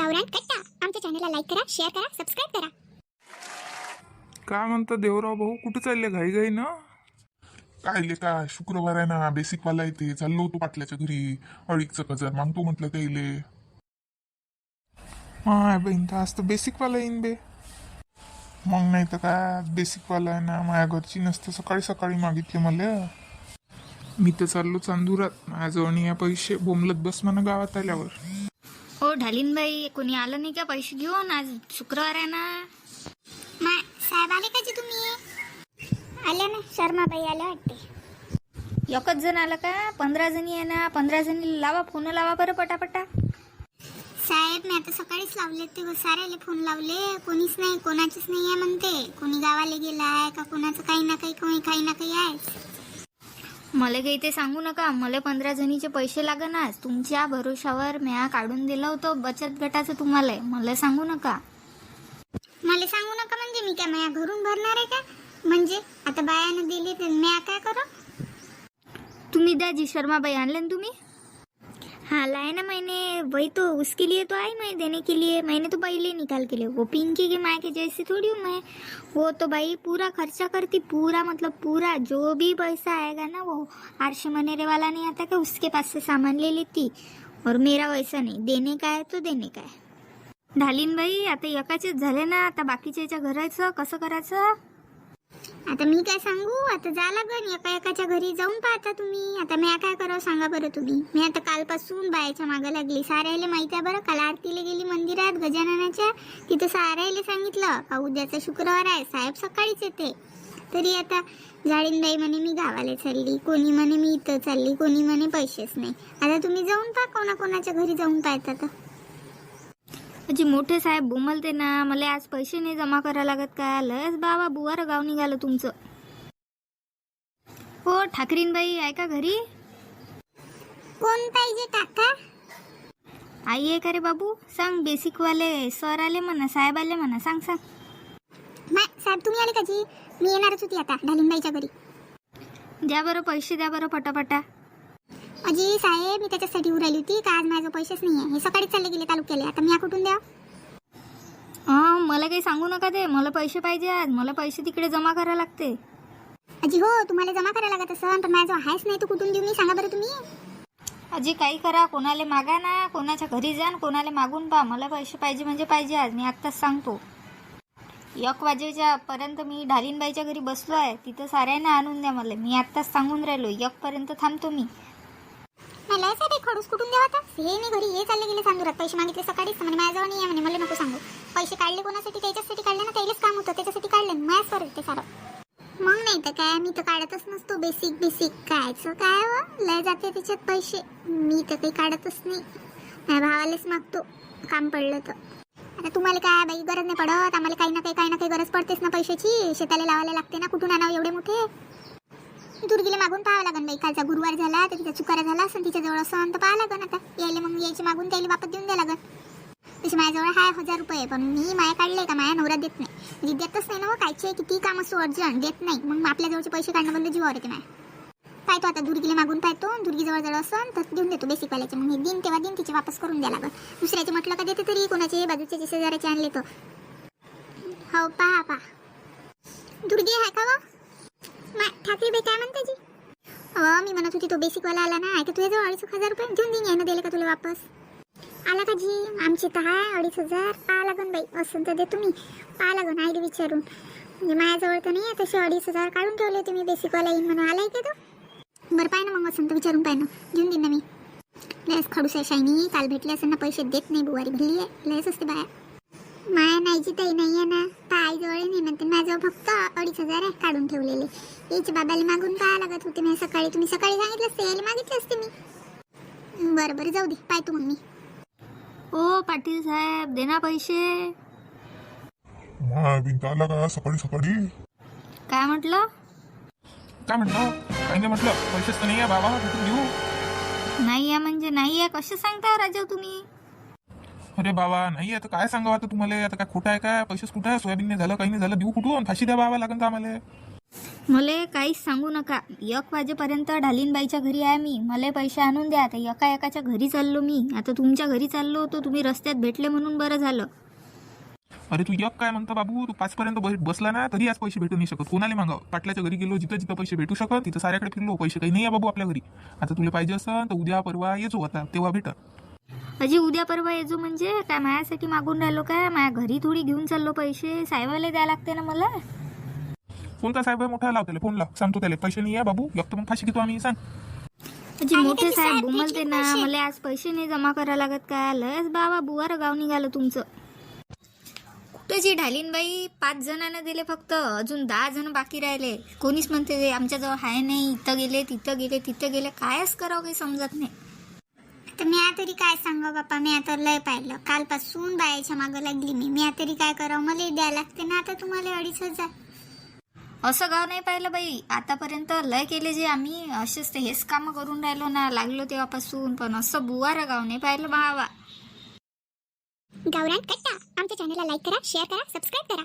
गावरान कट्टा आमच्या चॅनलला लाईक करा, शेअर करा, सबस्क्राईब करा. काय म्हणता देवराव भाऊ, कुठे चालले घाई घाई ना? काय का शुक्रवार आहे ना, बेसिक वाला येते. चाललो होतो पाटल्याच्या घरी, 2,500 मागतो म्हटलं त्याले. माय बहीण तर आज तर बेसिकवाला येईन बे. मग नाही तर काय, बेसिक वाला आहे ना. माझ्या घरची नसतं सकाळी सकाळी मागितले मला. मी तर चाललो चांदुरात. माझ्याजवळ या पैसे बोंबलत बस म्हणा गावात आल्यावर. हो ढालीनबाई, कोणी आलं नाही का पैसे घेऊन? आज शुक्रवार आहे ना. साहेब आले का जी? तुम्ही आल्या ना? शर्माबाई आल्या वाटते. एकच जण आलं का? 15 जणी आहे ना. 15 जणी लावा, फोन लावा बरं पटापटा. साहेब मी आता सकाळीच लावले, ते साऱ्याला फोन लावले, कोणीच नाही, कोणाचीच नाही आहे म्हणते. कोणी गावाला गेला आहे का कोणाचं काही ना काही आहे. मला काही ते सांगू नका. मला 15 जणीचे पैसे लागणार. तुमच्या भरोशावर म्या काढून दिलं होतं बचत गटाचं तुम्हाला. मला सांगू नका. मला सांगू नका म्हणजे मी काय माझ्या घरून भरणार आहे का? म्हणजे आता बायानं दिली तर मी काय करू? तुम्ही द्या जी. शर्माबाई आणले ना तुम्ही? हाँ लाए ना मैंने, वही तो उसके लिए तो आई मैं देने के लिए. मैंने तो पहले निकाल के लिए. वो पिंकी के माँ के जैसे थोड़ी हूँ मैं. वो तो भाई पूरा खर्चा करती, पूरा मतलब पूरा जो भी पैसा आएगा ना वो आरशी मनेरे वाला नहीं आता क्या, उसके पास से सामान ले लेती. और मेरा वैसा नाही, देने का है तो देने का है. ढालीनबाई आता एकाचेच झाले ना, आता बाकीच्या घराचं कसं करायचं? आता मी काय सांगू? आता जा लागन एकाच्या घरी जाऊन पाहता तुम्ही. आता मी काय करावं सांगा बरं तुम्ही. मी आता कालपासून बायाच्या मागं लागली. साऱ्याला माहिती आहे बरं. काल आरतीला गेली मंदिरात गजाननाच्या, तिथं साऱ्याला सांगितलं का उद्याचा शुक्रवार आहे, साहेब सकाळीच येते. तरी आता जाळीनबाई म्हणे मी गावाला चालली, कोणी म्हणे मी इथं चालली, कोणी म्हणे पैसेच नाही. आता तुम्ही जाऊन पहा, कोणाच्या घरी जाऊन पाहता. तर जी मोठे साहेब बोमलते ना, मला आज पैसे नाही जमा करा लागत का? लयच बाबा बुवार गाव निघालं तुमचं. हो ठाकरीनबाई आहे का घरी? कोण पाहिजे काका? आई आहे का रे बाबू? सांग. बेसिकवाले सर आले म्हणा, साहेब आले म्हणा. सांग. साहेब तुम्ही आले का जी? मी येणारच होती आता ढालीनबाईच्या घरी. द्या बरं पैसे, द्या बरं पटापटा. अजी साहेब मी त्याच्यासाठी उराली होती का आज माझं पैसेच नाही आहे. हे सकाळीच चालले गेले तालुक्याला. आता मी कुठून द्या? मला काही सांगू नका ते. मला पैसे पाहिजे आज. मला पैसे तिकडे जमा करायला लागते. अजी हो तुम्हाला जमा करायला लागत असं, पण माझं आहेच नाही, तो कुठून देऊ मी? सांगा बरं तुम्ही. अजी काही करा, कोणाला मागा ना, कोणाच्या घरी जा, कोणाला मागून पहा. मला पैसे पाहिजे म्हणजे पाहिजे आज. मी आत्ताच सांगतो. 1 वाजेच्या पर्यंत मी ढालीनबाईच्या घरी बसलो आहे. तिथं साऱ्यांना आणून द्या मला. मी आत्ताच सांगून राहिलो. 1 पर्यंत थांबतो मी. मला साहेब एक खडूस कुठून द्यावा आता? हे मी घरी हे चालले गेले चांदुरात. पैसे मागितले सकाळीच म्हणे माझ्याजवळ नाही आहे म्हणे. मला नको सांगू. पैसे काढले कोणासाठी? त्याच्यासाठी काढले ना, त्यालाच काम होतं त्याच्यासाठी काढले. माझ्याच परत ते सारं. मग नाही तर काय, मी तर काढतच नसतो. बेसिक कायचं काय लय जाते त्याच्यात पैसे. मी तर काही काढतच नाही. माझ्या भावालाच मागतो काम पडलं तर. आता तुम्हाला काय बाई गरज नाही पडत? आम्हाला काही ना काही गरज पडतेच ना पैशाची. शेताला लावायला लागते ना. कुठून आणावं एवढे मोठे? दुर्गीला मागून पाहावं लागन बाई. कालचा गुरुवार झाला तर तिचा चुकारा झाला असं तिच्या जवळ असं तर पाहा लागन. आता यायला मग यायचे मागून त्याला वापस देऊन द्या लागन. तसे माझ्याजवळ आहे 1000 रुपये, पण मी माया काढले का माझ्या नवरा देत नाही. म्हणजे देतच नाही ना. कायचे किती काम असो अर्जंट देत नाही. मग आपल्या जवळचे पैसे काढणं बंद जीवावर येते माया. पाहतो आता दुर्गीला मागून पाहतो. दुर्गी जवळ असं तर देऊन देतो बेसिकवाल्याचे. मग हे दिन तेव्हा दिन तिचे वापस करून द्या लागन. दुसऱ्याचे म्हटलं का देते तरी कोणाचे बाजूचे 1000चे आणले तर. हो पहा दुर्गी आहे का? ठाकरे बाई काय म्हणते जी? मी म्हणत होती तो बेसिकवाला आला ना, ऐका तुझ्याजवळ 2,500 रुपये देऊन देईन. यानं दिले का तुला वापस? आला का जी? आमचे तर आहे 2,500. पाहा लागन बाई. असं तर दे तुम्ही. पाहा लागन आईला विचारून. म्हणजे माझ्याजवळ तर नाही आहे तसे 2,500 काढून ठेवले होते मी. बेसिकवाला येईन म्हणून. आलाय का तो? बरं पाय ना मग. असं तर विचारून पाय ना. देऊन देईन ना मी. लयच खडूस आहे शायनी. काल भेटले असं ना पैसे देत नाही. बुवारी भरली आहे. लयच असते बाया. माया नाहीची ताई नाही आहे ना. ताईजवळ नाही म्हणते. माझ्याजवळ फक्त 2,500 आहे काढून ठेवलेले. याचे बाबाला मागून पाहा लागत होते मी सकाळी. तुम्ही सकाळी सांगितलं असते, यायला मागितले असते मी. बरं जाऊ दे. पाहतो मग मी. ओ पाटील साहेब देना पैसे. बिंत आला का सकाळी सकाळी? काय म्हटलं? काय म्हटलं? काही नाही म्हटलं. पैसेच तर नाही आहे बाबा, कुठून देऊ? नाही आहे म्हणजे नाही आहे. कसे सांगता राजा तुम्ही? अरे बाबा नाही आता काय सांगावं आता तुम्हाला. आता काय खोटं आहे काय? पैसेच कुठं आहे? सोयाबीन नाही झालं, काही नाही झालं. देऊ कुठून? फाशी द्या बाबा लागन तर आम्हाला. मला काहीच सांगू नका. 1 वाजेपर्यंत ढालीनबाईच्या घरी आहे मी. मला पैसे आणून द्या. आता एकाच्या घरी चाललो मी. आता तुमच्या घरी चाललो होतो, तुम्ही रस्त्यात भेटले म्हणून बरं झालं. अरे तू एक काय म्हणतो बाबू, तू 5 पर्यंत बसला ना तरी आज पैसे भेटू नाही शकत. कोणाला मागाव? पाटलाच्या घरी गेलो, जिथं जिथं पैसे भेटू शकत तिथं साऱ्याकडे फिरलो, पैसे काही नाही आहे बाबू आपल्या घरी. आता तुला पाहिजे असं तर उद्या परवा येतो, आता तेव्हा भेट. अजी उद्या परवा येजो म्हणजे काय माझ्यासाठी मागून राहिलो काय? माझ्या घरी थोडी घेऊन चाललो पैसे. साहेबाला द्या लागते ना मला. कोणता साहेब आहे मोठा? लाव त्याला फोन लाव, सांगतो त्याला पैसे नाही आहे बाबू, एक तर मग फाशी घेतो आम्ही, सांग. अजी आणि मोठे त्याचे साहेब साहेब बोमलते भेटले ना, पैसे. मला आज पैसे नाही जमा करा लागत का? लयच बाबा बुवार गाव निघालं तुमचं. कुठंची ढालीनबाई 5 जणांना दिले फक्त, अजून 10 जण बाकी राहिले. कोणीच म्हणते ते आमच्याजवळ हाय नाही, इथं गेले तिथं गेले तिथं गेले. कायच करावं काही समजत नाही. तर मी तरी काय सांगा बाप्पा, मी आता लय पाहिलं. कालपासून बायाच्या मागं लागली मी तरी काय करावं? मला द्यायला लागते ना आता तुम्हाला 2,500. असं गाव नाही पाहिलं बाई आतापर्यंत. लय केले जे आम्ही, असेच ते हेच कामं करून राहिलो ना, लागलो तेव्हापासून. पण असं बुवारा गाव नाही पाहिलं बाबा. गावरान कट्टा. आमच्या चॅनलला लाईक करा, शेअर करा, सबस्क्राईब करा.